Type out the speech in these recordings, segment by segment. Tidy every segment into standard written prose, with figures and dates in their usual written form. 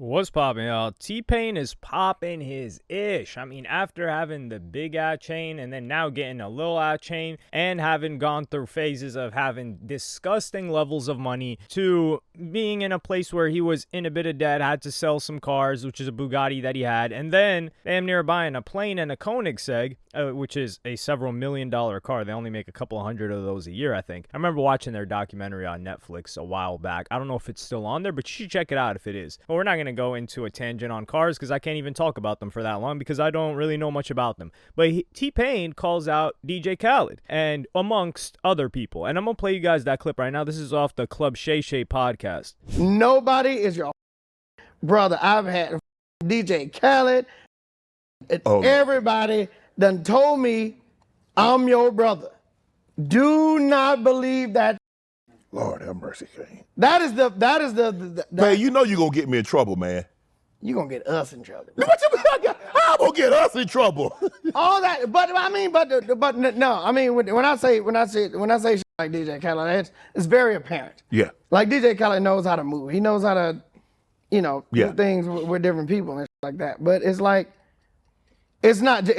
What's poppin', y'all? T-Pain is popping his ish. I mean, after having the big ass chain and then now getting a little ass chain and having gone through phases of having disgusting levels of money to being in a place where he was in a bit of debt, had to sell some cars, which is a Bugatti that he had, and then damn near buying a plane and a Koenigsegg, which is a several $1,000,000 car. They only make a couple hundred of those a year, I think. I remember watching their documentary on Netflix a while back. I don't know if it's still on there, but you should check it out if it is. But we're not going to go into a tangent on cars because I can't even talk about them for that long because I don't really know much about them. But T-Pain calls out DJ Khaled and amongst other people. And I'm going to play you guys that clip right now. This is off the Club Shay Shay podcast. Nobody is your brother. I've had DJ Khaled. Everybody done told me I'm your brother. Do not believe that. Lord have mercy, Kane. That is the Man, you know you're going to get me in trouble, man. You're going to get us in trouble. What you mean? How going to get us in trouble? All that, but I mean, but no, I mean, when I say shit like DJ Khaled, it's very apparent. Yeah. Like DJ Khaled knows how to move. He knows how to, do things with different people and shit like that. But it's like, it's not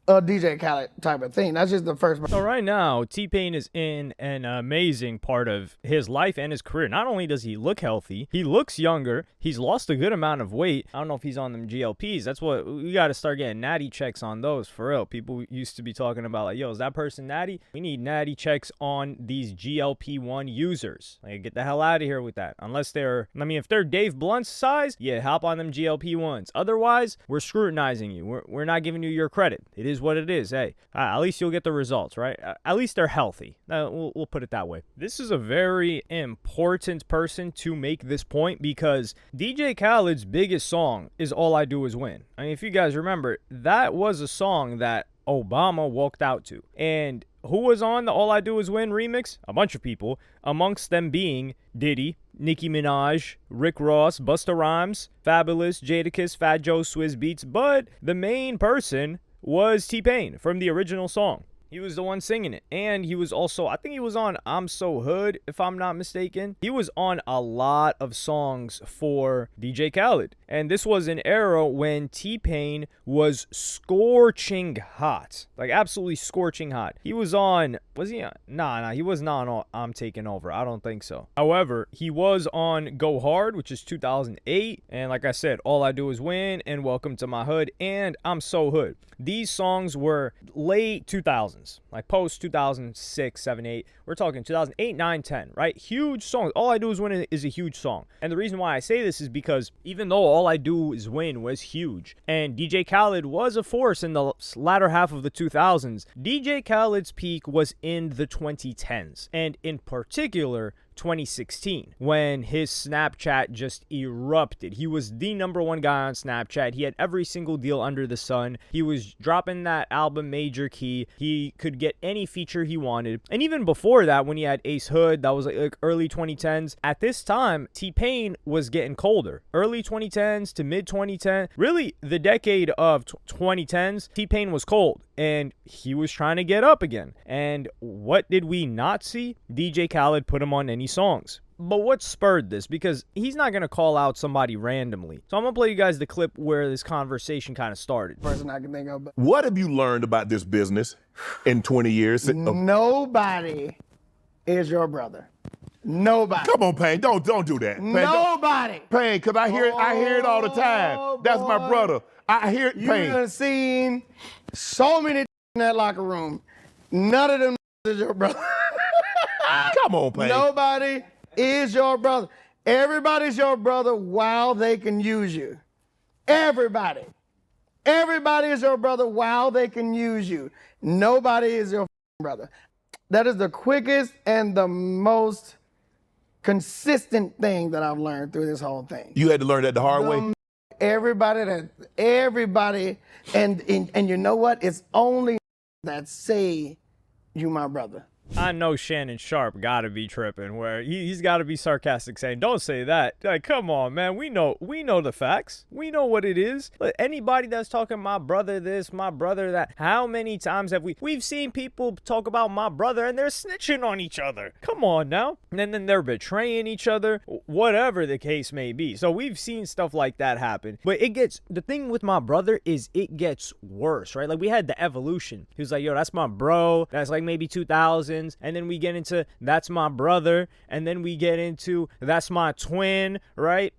a DJ Khaled type of thing. That's just the first. So right now, T-Pain is in an amazing part of his life and his career. Not only does he look healthy, he looks younger. He's lost a good amount of weight. I don't know if he's on them GLPs. That's what we got to start getting natty checks on those for real. People used to be talking about like, yo, is that person natty? We need natty checks on these GLP-1 users. Like, get the hell out of here with that. Unless if they're Dave Blunt's size, yeah, hop on them GLP-1s. Otherwise, we're scrutinizing you. We're not giving you your credit. It is what it is. Hey, at least you'll get the results, right? At least they're healthy. We'll put it that way. This is a very important person to make this point because DJ Khaled's biggest song is All I Do Is Win. I mean, if you guys remember, that was a song that Obama walked out to. And who was on the All I Do Is Win remix? A bunch of people, amongst them being Diddy, Nicki Minaj, Rick Ross, Busta Rhymes, Fabulous, Jadakiss, Fat Joe, Swizz Beatz, but the main person was T-Pain from the original song. He was the one singing it. And he was also, I think he was on I'm So Hood, if I'm not mistaken. He was on a lot of songs for DJ Khaled. And this was an era when T-Pain was scorching hot. Like absolutely scorching hot. He was on, was he on? Nah, he was not on I'm Taking Over. I don't think so. However, he was on Go Hard, which is 2008. And like I said, All I Do Is Win and Welcome to My Hood and I'm So Hood. These songs were late 2000s, like post 2006, 7, 8. We're talking 2008, 9, 10, right? Huge songs. All I Do Is Win is a huge song. And the reason why I say this is because even though All I Do Is Win was huge and DJ Khaled was a force in the latter half of the 2000s, DJ Khaled's peak was in the 2010s. And in particular, 2016 when his Snapchat just erupted. He was the #1 guy on Snapchat. He had every single deal under the sun. He was dropping that album Major Key. He could get any feature he wanted. And even before that, when he had Ace Hood, that was like early 2010s. At this time, T-Pain was getting colder. Early 2010s to mid 2010, really the decade of 2010s, T-Pain was cold and he was trying to get up again. And what did we not see? DJ Khaled put him on any songs. But what spurred this? Because he's not going to call out somebody randomly. So I'm going to play you guys the clip where this conversation kind of started. Person I can think of. What have you learned about this business in 20 years? Nobody is your brother. Nobody. Come on, Pain. Don't do that. Pain, Nobody. Pain, because I hear it all the time. That's my brother. I hear it, Pain. You have seen so many in that locker room. None of them is your brother. Come on, Pain. Nobody is your brother. Everybody's your brother while they can use you. Everybody. Everybody is your brother while they can use you. Nobody is your brother. That is the quickest and the most consistent thing that I've learned through this whole thing. You had to learn that the hard way? Everybody, and you know what? It's only that say you my brother. I know Shannon Sharp gotta be tripping, where he's gotta be sarcastic saying, don't say that. Like, come on, man. We know the facts. We know what it is. Like, anybody that's talking my brother this, my brother that, how many times have we've seen people talk about my brother and they're snitching on each other. Come on now. And then they're betraying each other, whatever the case may be. So we've seen stuff like that happen. But the thing with my brother is it gets worse, right? Like, we had the evolution. He was like, yo, that's my bro. That's like maybe 2000s. And then we get into that's my brother, and then we get into that's my twin, right?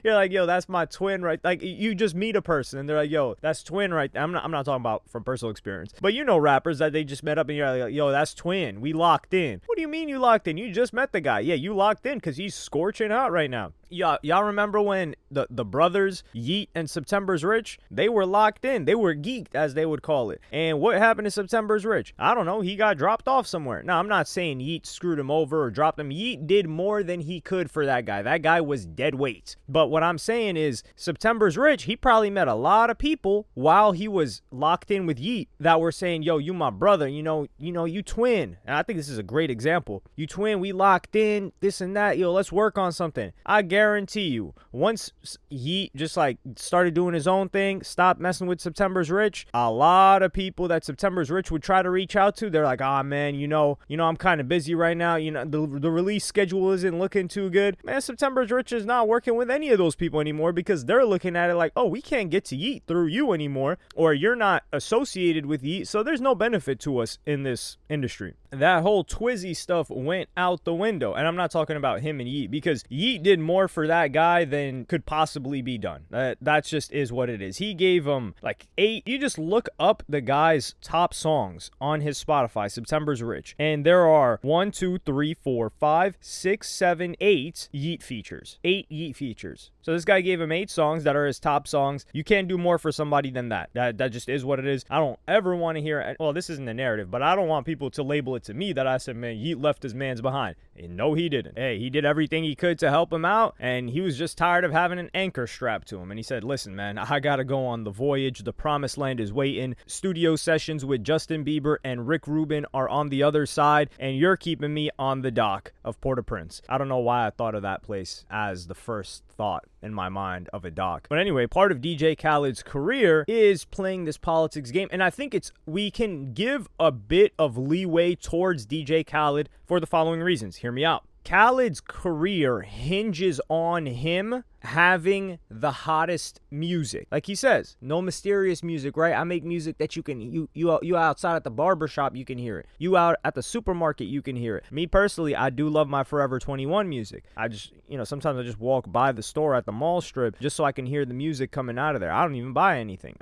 You're like, yo, that's my twin, right? Like, you just meet a person and they're like, yo, that's twin, right? I'm not talking about from personal experience, but you know rappers that they just met up and you're like, yo, that's twin, we locked in. What do you mean you locked in? You just met the guy. Yeah, you locked in because he's scorching hot right now. Y'all remember when the brothers Yeet and September's Rich, they were locked in, they were geeked, as they would call it. And what happened to September's Rich? I don't know, he got dropped off somewhere. Now, I'm not saying Yeet screwed him over or dropped him. Yeet did more than he could for that guy was dead weight. But what I'm saying is September's Rich, he probably met a lot of people while he was locked in with Yeet that were saying, yo, you my brother, you know, you twin. And I think this is a great example. You twin, we locked in, this and that, yo, let's work on something. I guarantee you, once he just like started doing his own thing, stopped messing with September's Rich, a lot of people that September's Rich would try to reach out to, they're like, ah, man, you know, I'm kind of busy right now. You know, the release schedule isn't looking too good. Man, September's Rich is not working with any of those people anymore because they're looking at it like, oh, we can't get to Yeet through you anymore, or you're not associated with Yeet, so there's no benefit to us in this industry. That whole Twizzy stuff went out the window, and I'm not talking about him and Yeet because Yeet did more for that guy than could possibly be done. That just is what it is. He gave him like 8. You just look up the guy's top songs on his Spotify, September's Rich, and there are 1, 2, 3, 4, 5, 6, 7, 8 Yeet features. 8 Yeet features. So this guy gave him 8 songs that are his top songs. You can't do more for somebody than that. That just is what it is. I don't ever want to hear, well, this isn't the narrative, but I don't want people to label it to me that I said, man, Yeet left his mans behind. And no, he didn't. Hey, he did everything he could to help him out, and he was just tired of having an anchor strapped to him. And he said, listen, man, I gotta go on the voyage. The promised land is waiting. Studio sessions with Justin Bieber and Rick Rubin are on the other side, and you're keeping me on the dock of Port-au-Prince. I don't know why I thought of that place as the first thought in my mind of a dock. But anyway, part of DJ Khaled's career is playing this politics game, and I think we can give a bit of leeway towards DJ Khaled for the following reasons. Hear me out. Khaled's career hinges on him having the hottest music. Like he says, no mysterious music, right? I make music that you outside at the barbershop, you can hear it. You out at the supermarket, you can hear it. Me personally, I do love my Forever 21 music. I just, sometimes I just walk by the store at the mall strip just so I can hear the music coming out of there. I don't even buy anything.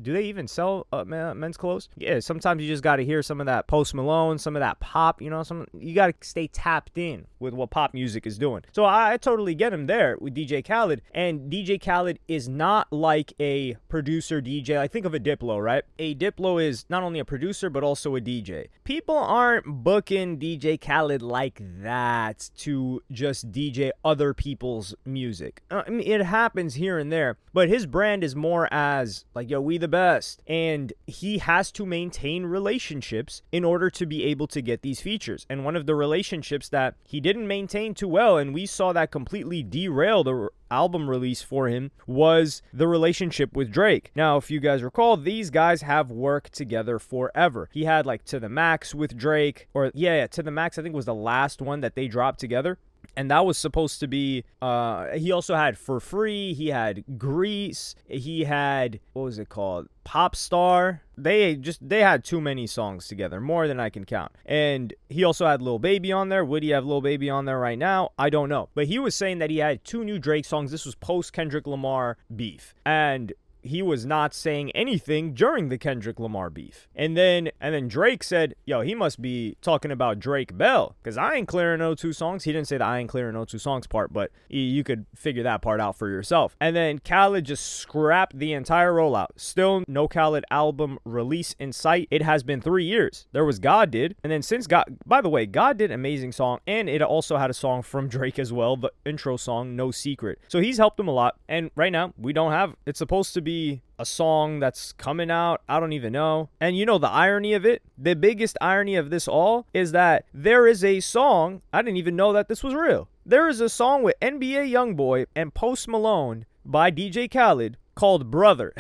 Do they even sell men's clothes? Yeah, sometimes you just got to hear some of that Post Malone, some of that pop, you got to stay tapped in with what pop music is doing. So I totally get him there with DJ Khaled. And DJ Khaled is not like a producer DJ. I think of a Diplo, right? A Diplo is not only a producer, but also a DJ. People aren't booking DJ Khaled like that to just DJ other people's music. I mean, it happens here and there, but his brand is more as like, yo, we the best. And he has to maintain relationships in order to be able to get these features. And one of the relationships that he didn't maintain too well, and we saw that completely derail the album release for him, was the relationship with Drake. Now, if you guys recall, these guys have worked together forever. He had like To The Max with Drake, or To The Max I think was the last one that they dropped together. And that was supposed to be, he also had For Free, he had Grease, he had, what was it called? Pop Star. They had too many songs together, more than I can count. And he also had Lil Baby on there. Would he have Lil Baby on there right now? I don't know. But he was saying that he had 2 new Drake songs. This was post Kendrick Lamar beef. And he was not saying anything during the Kendrick Lamar beef. And then Drake said, yo, he must be talking about Drake Bell, because I ain't clearing no 2 songs. He didn't say the I ain't clearing no 2 songs part, but you could figure that part out for yourself. And then Khaled just scrapped the entire rollout. Still no Khaled album release in sight. It has been 3 years. There was God Did. And then since God, by the way, God Did, amazing song. And it also had a song from Drake as well, the intro song, No Secret. So he's helped him a lot. And right now, we don't have, it's supposed to be be a song that's coming out. I don't even know. And you know the irony of it? The biggest irony of this all is that there is a song. I didn't even know that this was real. There is a song with NBA Youngboy and Post Malone by DJ Khaled called Brother.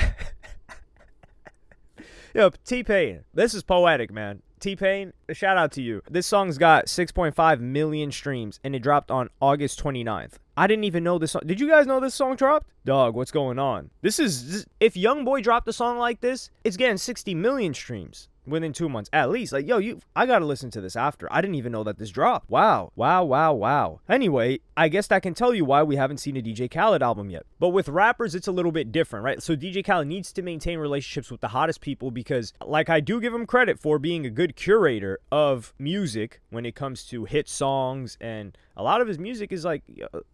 Yo, T-Pain. This is poetic, man. T-Pain, a shout out to you. This song's got 6.5 million streams, and it dropped on August 29th. I didn't even know this song. Did you guys know this song dropped? Dog, what's going on? If Youngboy dropped a song like this, it's getting 60 million streams within 2 months at least. Like, yo, I gotta listen to this after. I didn't even know that this dropped. Wow. Anyway, I guess that can tell you why we haven't seen a DJ Khaled album yet. But with rappers, it's a little bit different, right? So DJ Khaled needs to maintain relationships with the hottest people because, like, I do give him credit for being a good curator of music when it comes to hit songs, and a lot of his music is like,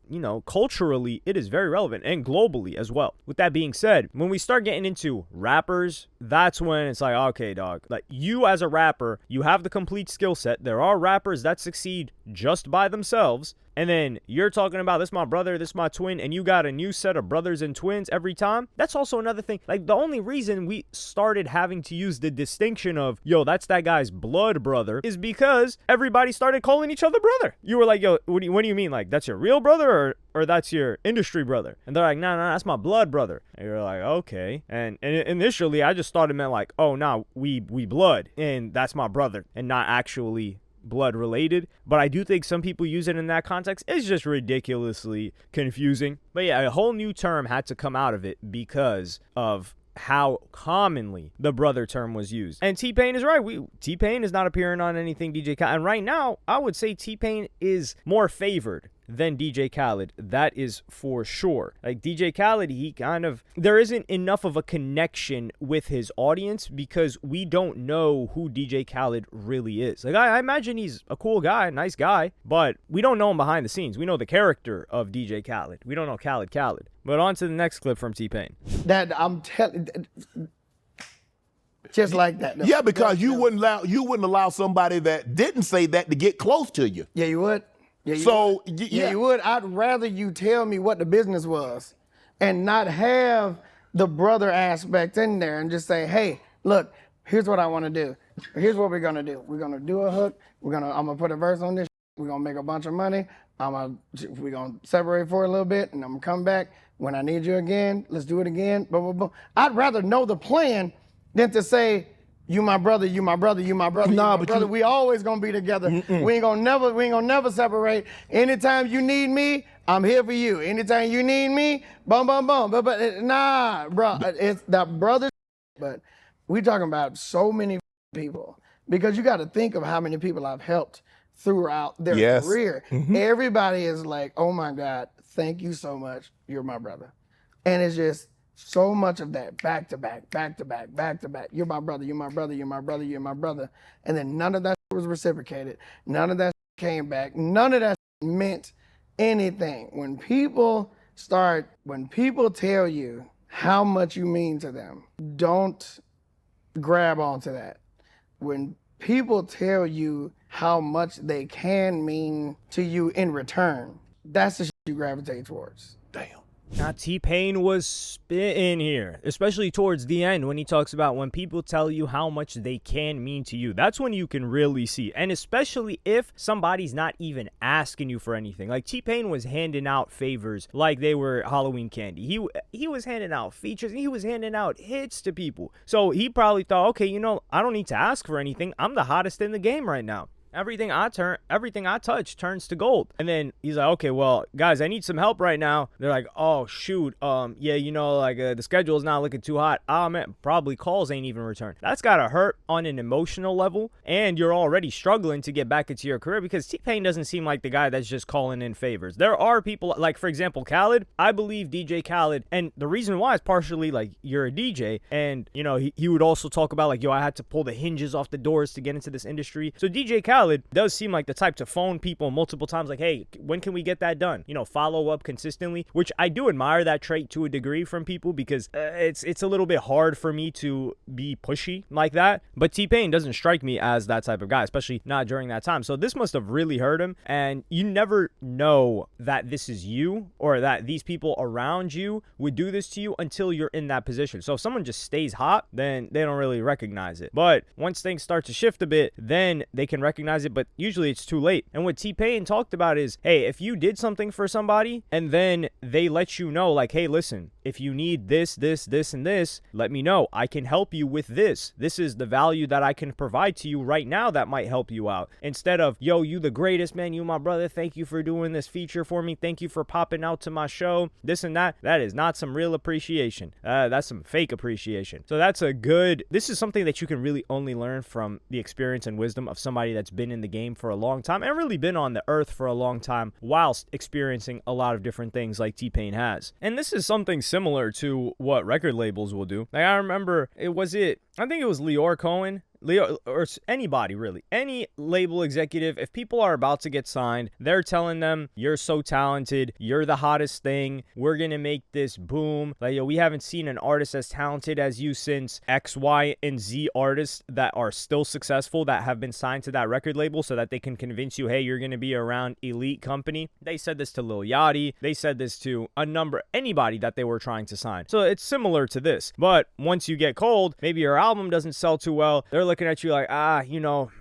you know, culturally, it is very relevant, and globally as well. With that being said, when we start getting into rappers, that's when it's like, okay, dog, like, you as a rapper, you have the complete skill set. There are rappers that succeed just by themselves, and then you're talking about this my brother, this my twin, and you got a new set of brothers and twins every time. That's also another thing. Like, the only reason we started having to use the distinction of, yo, that's that guy's blood brother, is because everybody started calling each other brother. You were like, yo, what do you mean? Like, that's your real brother or that's your industry brother? And they're like, no, that's my blood brother. And you're like, okay. And initially, I just thought it meant like, oh, nah, we blood, and that's my brother, and not actually blood related. But I do think some people use it in that context. It's just ridiculously confusing. But yeah, a whole new term had to come out of it because of how commonly the brother term was used. And T-Pain is right. T-Pain is not appearing on anything DJ Khaled. And right now, I would say T-Pain is more favored than DJ Khaled. That is for sure. Like, DJ Khaled, there isn't enough of a connection with his audience because we don't know who DJ Khaled really is. Like, I imagine he's a cool guy, nice guy, but we don't know him behind the scenes. We know the character of DJ Khaled. We don't know Khaled. But on to the next clip from T-Pain. That I'm telling, just like that. No. Yeah, because you wouldn't allow somebody that didn't say that to get close to you. Yeah, you would. Yeah, you would. I'd rather you tell me what the business was and not have the brother aspect in there and just say, hey, look, here's what I want to do. Here's what we're going to do. We're going to do a hook. I'm going to put a verse on this. We're going to make a bunch of money. We're going to separate for a little bit, and I'm going to come back. When I need you again, let's do it again. Blah, blah, blah. I'd rather know the plan than to say, you my brother, you my brother, you my brother, you my brother. We always gonna be together. We ain't gonna never separate. Anytime you need me, I'm here for you. Anytime you need me, bum. But nah, bro, it's that brother. But we talking about so many people because you got to think of how many people I've helped throughout their career. Everybody is like, oh my God, thank you so much. You're my brother, and it's just. So much of that, back to back. You're my brother, you're my brother, you're my brother, you're my brother. And then none of that was reciprocated. None of that came back. None of that meant anything. When people tell you how much you mean to them, don't grab onto that. When people tell you how much they can mean to you in return, that's the shit you gravitate towards. Damn. Now, T-Pain was spitting here, especially towards the end when he talks about when people tell you how much they can mean to you. That's when you can really see. And especially if somebody's not even asking you for anything. Like, T-Pain was handing out favors like they were Halloween candy. He was handing out features. And he was handing out hits to people. So he probably thought, okay, you know, I don't need to ask for anything. I'm the hottest in the game right now. Everything I touch turns to gold. And then he's like, okay, well, guys, I need some help right now. They're like, oh, shoot. Yeah, you know, like the schedule is not looking too hot. Oh, man, probably calls ain't even returned. That's got to hurt on an emotional level. And you're already struggling to get back into your career because T-Pain doesn't seem like the guy that's just calling in favors. There are people, like, for example, Khaled. I believe DJ Khaled. And the reason why is partially, like, you're a DJ. And, you know, he would also talk about, like, yo, I had to pull the hinges off the doors to get into this industry. So DJ Khaled, Khaled does seem like the type to phone people multiple times like, hey, when can we get that done? You know, follow up consistently, which I do admire that trait to a degree from people because it's a little bit hard for me to be pushy like that. But T-Pain doesn't strike me as that type of guy, especially not during that time. So this must have really hurt him. And you never know that this is you or that these people around you would do this to you until you're in that position. So if someone just stays hot, then they don't really recognize it. But once things start to shift a bit, then they can recognize it. But usually it's too late. And what T-Pain talked about is, hey, if you did something for somebody and then they let you know, like, hey, listen, if you need this, and this, let me know. I can help you with this. This is the value that I can provide to you right now that might help you out. Instead of, yo, you the greatest, man, you my brother, thank you for doing this feature for me, thank you for popping out to my show, this and that. That is not some real appreciation. That's some fake appreciation. So this is something that you can really only learn from the experience and wisdom of somebody that's been in the game for a long time and really been on the earth for a long time whilst experiencing a lot of different things like T-Pain has. And this is something similar to what record labels will do. Like I remember, I think it was Leor Cohen, or anybody really, any label executive, if people are about to get signed, they're telling them, you're so talented, you're the hottest thing, we're gonna make this boom, like, yo, we haven't seen an artist as talented as you since X, Y, and Z artists that are still successful that have been signed to that record label so that they can convince you, hey, you're gonna be around elite company. They said this to Lil Yachty, they said this to anybody that they were trying to sign. So it's similar to this, but once you get cold, maybe your album doesn't sell too well, they're looking at you like,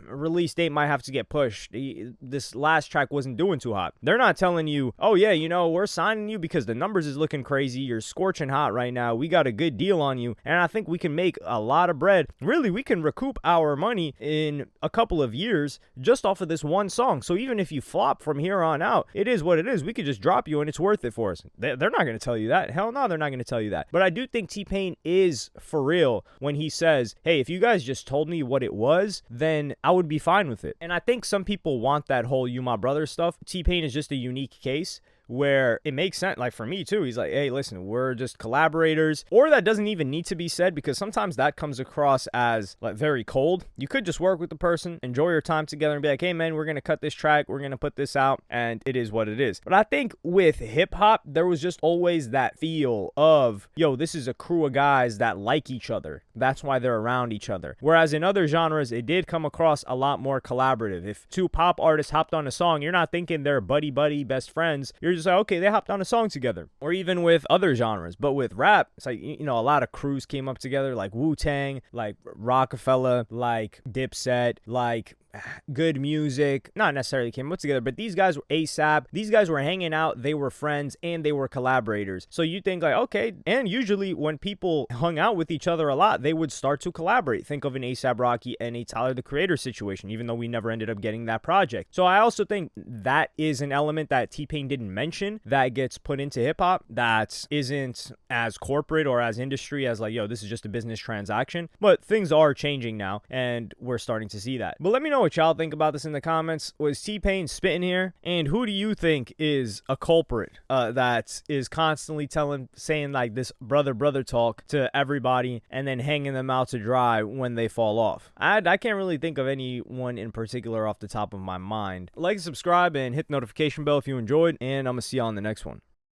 release date might have to get pushed. This last track wasn't doing too hot. They're not telling you, oh yeah, we're signing you because the numbers is looking crazy. You're scorching hot right now. We got a good deal on you. And I think we can make a lot of bread. Really, we can recoup our money in a couple of years just off of this one song. So even if you flop from here on out, it is what it is. We could just drop you and it's worth it for us. They're not going to tell you that. Hell no, they're not going to tell you that. But I do think T-Pain is for real when he says, hey, if you guys just told me what it was, then I would be fine with it. And I think some people want that whole you my brother stuff. T-Pain is just a unique case where it makes sense. Like for me too, he's like, hey, listen, we're just collaborators. Or that doesn't even need to be said because sometimes that comes across as like very cold. You could just work with the person, enjoy your time together and be like, hey man, we're going to cut this track, we're going to put this out, and it is what it is. But I think with hip hop, there was just always that feel of, yo, this is a crew of guys that like each other. That's why they're around each other. Whereas in other genres, it did come across a lot more collaborative. If two pop artists hopped on a song, you're not thinking they're buddy best friends. You're just like, okay, they hopped on a song together. Or even with other genres. But with rap, it's like, a lot of crews came up together, like Wu-Tang, like Rockefeller, like Dipset, like Good Music, not necessarily came up together, but these guys were ASAP. These guys were hanging out, they were friends, and they were collaborators. So you think like, okay, and usually when people hung out with each other a lot, they would start to collaborate. Think of an ASAP Rocky and a Tyler the Creator situation, even though we never ended up getting that project. So I also think that is an element that T-Pain didn't mention that gets put into hip-hop that isn't as corporate or as industry as like, yo, this is just a business transaction. But things are changing now, and we're starting to see that. But let me know what y'all think about this in the comments. Was T-Pain spitting here? And who do you think is a culprit that is constantly saying like this brother talk to everybody and then hanging them out to dry when they fall off? I can't really think of anyone in particular off the top of my mind. Like, subscribe, and hit the notification bell if you enjoyed, and I'm gonna see y'all on the next one.